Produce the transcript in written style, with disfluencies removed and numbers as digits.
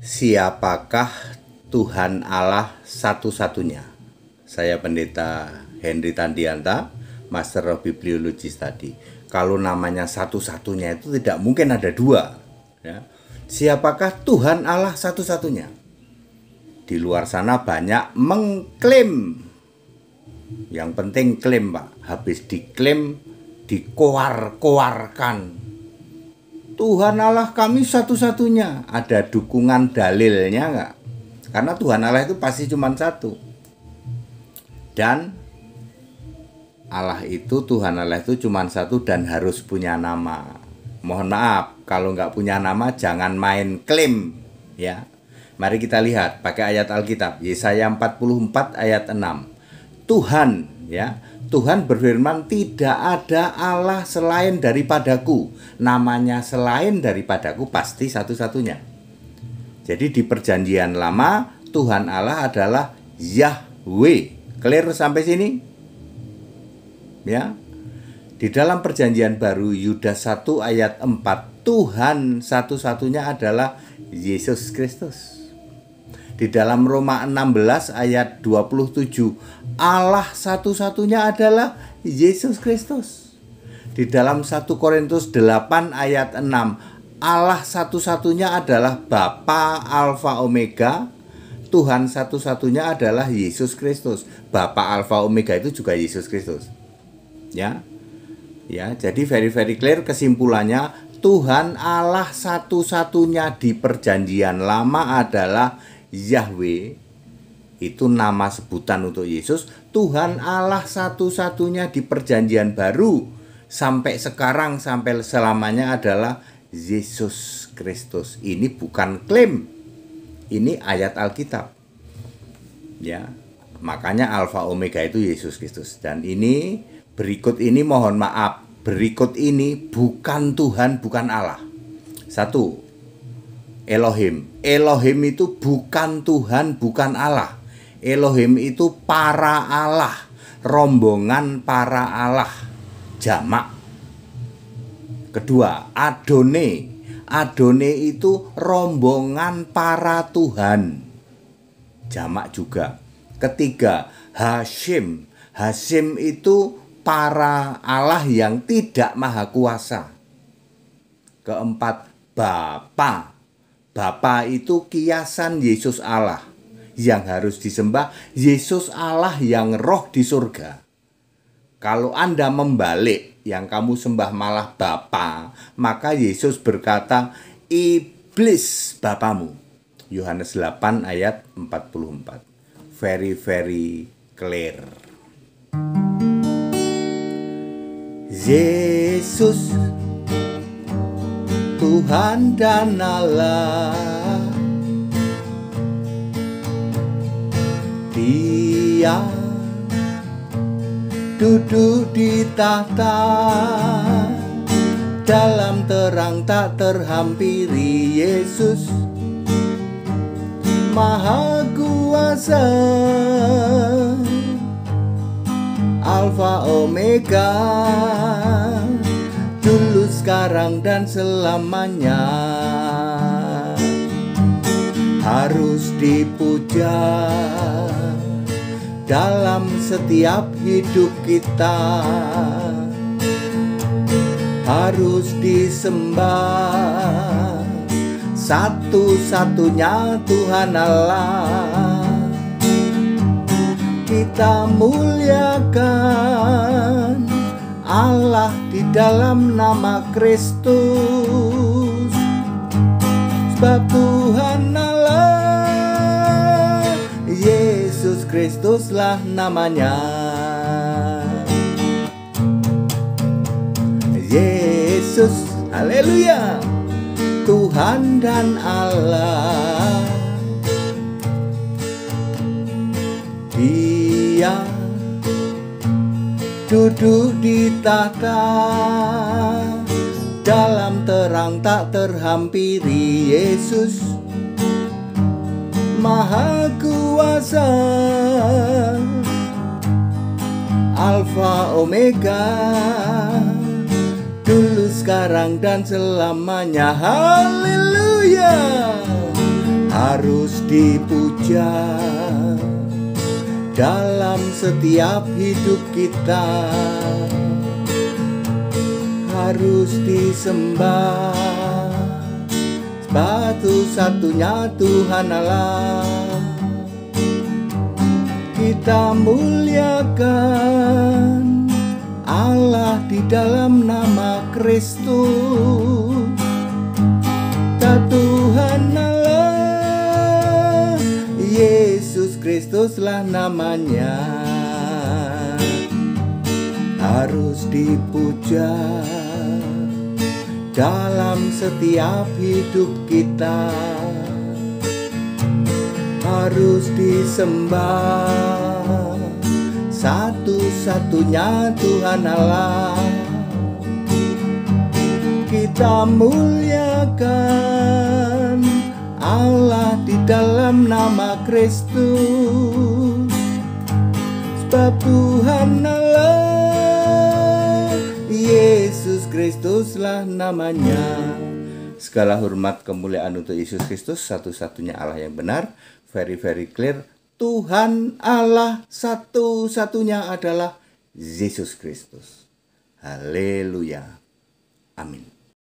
Siapakah Tuhan Allah satu-satunya? Saya Pendeta Henry Tandianta, Master of Bibliology Study. Kalau namanya satu-satunya itu tidak mungkin ada dua, ya. Siapakah Tuhan Allah satu-satunya? Di luar sana banyak mengklaim. Yang penting klaim, Pak. Habis diklaim, dikoar-koarkan. Tuhan Allah kami satu-satunya. Ada dukungan dalilnya enggak? Karena Tuhan Allah itu pasti cuma satu. Dan Tuhan Allah itu cuma satu dan harus punya nama. Mohon maaf, kalau nggak punya nama jangan main klaim, ya. Mari kita lihat pakai ayat Alkitab, Yesaya 44 ayat 6. Tuhan, ya, Tuhan berfirman, tidak ada Allah selain daripadaku. Namanya selain daripadaku pasti satu-satunya. Jadi di perjanjian lama Tuhan Allah adalah Yahweh. Clear sampai sini? Ya. Di dalam perjanjian baru Yudas 1 ayat 4, Tuhan satu-satunya adalah Yesus Kristus. Di dalam Roma 16 ayat 27, Allah satu-satunya adalah Yesus Kristus. Di dalam 1 Korintus 8 ayat 6, Allah satu-satunya adalah Bapa Alfa Omega. Tuhan satu-satunya adalah Yesus Kristus. Bapa Alfa Omega itu juga Yesus Kristus. Ya. Ya, jadi very clear kesimpulannya, Tuhan Allah satu-satunya di perjanjian lama adalah Yahweh, itu nama sebutan untuk Yesus. Tuhan Allah satu-satunya di perjanjian baru sampai sekarang, sampai selamanya adalah Yesus Kristus. Ini bukan klaim, ini ayat Alkitab, ya. Makanya Alfa Omega itu Yesus Kristus. Dan ini berikut ini, mohon maaf, berikut ini bukan Tuhan, bukan Allah. Satu, Elohim. Elohim itu bukan Tuhan, bukan Allah. Elohim itu para Allah, rombongan para Allah, jamak. Kedua, Adone. Adone itu rombongan para Tuhan, jamak juga. Ketiga, Hashim. Hashim itu para Allah yang tidak maha kuasa. Keempat, Bapa. Bapa itu kiasan Yesus Allah yang harus disembah, Yesus Allah yang roh di surga. Kalau Anda membalik, yang kamu sembah malah Bapa, maka Yesus berkata, iblis bapamu. Yohanes 8 ayat 44. Very clear. Yesus Tuhan dan Allah, Dia duduk di tahta, dalam terang tak terhampiri. Yesus Maha Kuasa, Alfa Omega, dulu, sekarang, dan selamanya. Harus dipuja dalam setiap hidup kita. Harus disembah, satu-satunya Tuhan Allah. Kita muliakan Allah di dalam nama Kristus. Sebab Tuhan Allah, Yesus Kristuslah namanya. Yesus, haleluya, Tuhan dan Allah. Dia duduk di tahta, dalam terang tak terhampiri. Yesus Maha Kuasa, Alfa Omega, dulu, sekarang, dan selamanya. Haleluya, harus dipuja dalam setiap hidup kita, harus disembah satu-satunya Tuhan Allah. Kita muliakan Allah di dalam nama Kristus. Tuhan Allah, Yesus Kristuslah namanya, harus dipuja dalam setiap hidup kita, harus disembah satu-satunya Tuhan Allah. Kita muliakan Allah di dalam nama Kristus, sebab Tuhan Allah, Yesus Kristuslah namanya. Segala hormat kemuliaan untuk Yesus Kristus, satu-satunya Allah yang benar. Very clear, Tuhan Allah satu-satunya adalah Yesus Kristus. Haleluya. Amin.